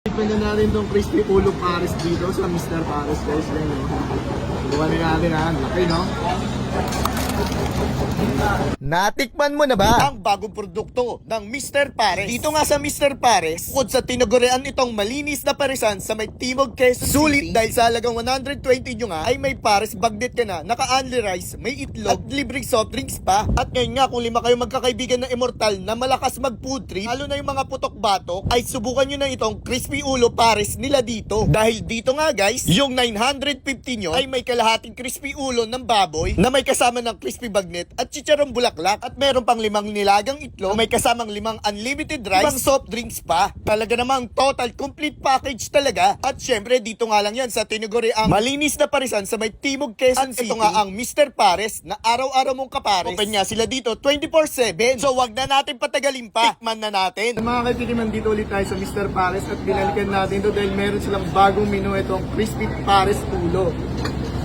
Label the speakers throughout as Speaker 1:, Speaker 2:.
Speaker 1: Tikman na natin itong crispy ulo Paris dito sa Mr. Paris guys. Yan, no? Subukan natin ha. Laki no?
Speaker 2: Natikman mo na ba ang bagong produkto ng Mr. Pares? Dito nga sa Mr. Pares, bukod sa tinagurian itong malinis na parisan sa may Timog, Quezon City, sulit dahil sa halagang 120 nyo nga ay may Pares bagnet ka na, naka-only rice, may itlog, at libreng soft drinks pa. At ngayon nga kung 5 kayo magkakaibigan na immortal na malakas mag-food trip, lalo na yung mga putok-batok, ay subukan nyo na itong crispy ulo Pares nila dito. Dahil dito nga guys, yung 950 nyo ay may kalahating crispy ulo ng baboy na may kasama ng crispy bagnet at chicharong bulaklak at meron pang 5 nilagang itlog, may kasamang 5 unlimited rice, 5 soft drinks pa. Talaga namang total complete package talaga. At syempre dito nga lang yan sa tinuguri ang malinis na parisan sa may Timog, Quezon City. At ito nga ang Mr. Pares na araw-araw mong kapares. Open nga sila dito 24/7. So wag na natin patagalin pa, tikman na natin.
Speaker 1: Mga kaibigan, dito ulit tayo sa Mr. Pares at binalikan natin ito dahil meron silang bagong menu, itong crispy Pares ulo.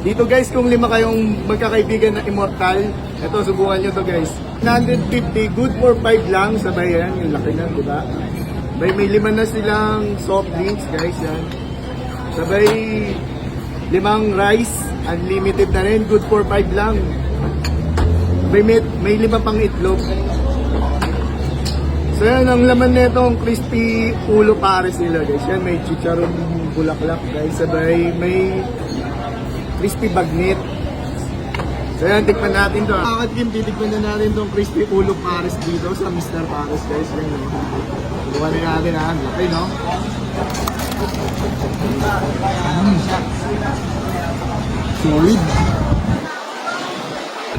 Speaker 1: Dito guys, kung 5 kayong magkakaibigan na immortal, ito subukan nyo to guys. 150, good for 5 lang, sabay yan, yung laki na, diba? Sabay may 5 na silang soft drinks guys, yan. Sabay 5 rice, unlimited na rin, good for 5 lang. Sabay may 5 pang itlog. So yan, ang laman nito ang crispy ulo Pares nila guys. Yan, may chicharong bulaklak guys, sabay may crispy bagnet. So yan, tikman natin to. Kakatikim, titikman na natin itong crispy ulo Pares dito sa Mr. Pares guys. Yan, no? Subukan na natin ha. Laki no? Solid.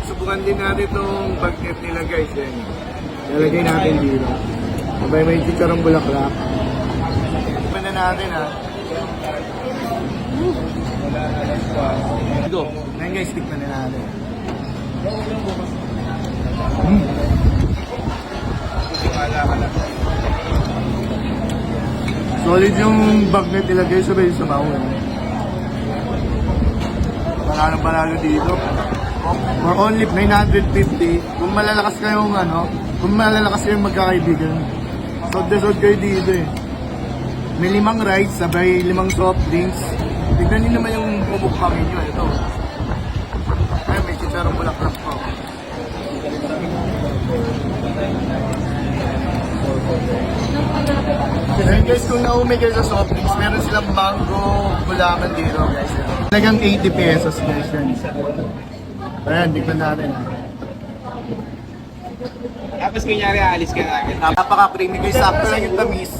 Speaker 1: Subukan din natin itong bagnet nila guys. Yan. Lalagay natin dito. Sabay may chicharong bulaklak. Tikman na natin ha. Go. Ngayon guys, tikman na natin. Solid yung bagnet nila guys, sabay sa bawal. Panalo dito. For only 950, kung malalakas kayong magkakaibigan, sod kayo dito eh. May 5 rice, sabay 5 soft drinks. Tignan nyo naman yung bubukangin nyo. Ito. Ay, may chicharong bulaklak pa. Ayun guys, kung naumay kayo sa soft drinks, meron silang mango bulakan dito guys. Talagang 80 pesos guys yan. Ayan, tignan natin.
Speaker 3: Tapos kunyari alis ka na agad.
Speaker 1: Napaka-creamy guys, sakto lang yung tamis.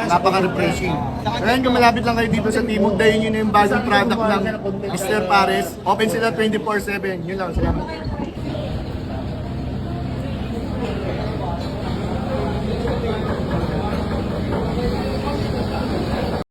Speaker 1: Napaka-refreshing. Ayan, kung malapit lang kayo dito sa Timog, dahil yun yung bagong product ng Mr. Pares. Open sila 24/7. Yun lang sila.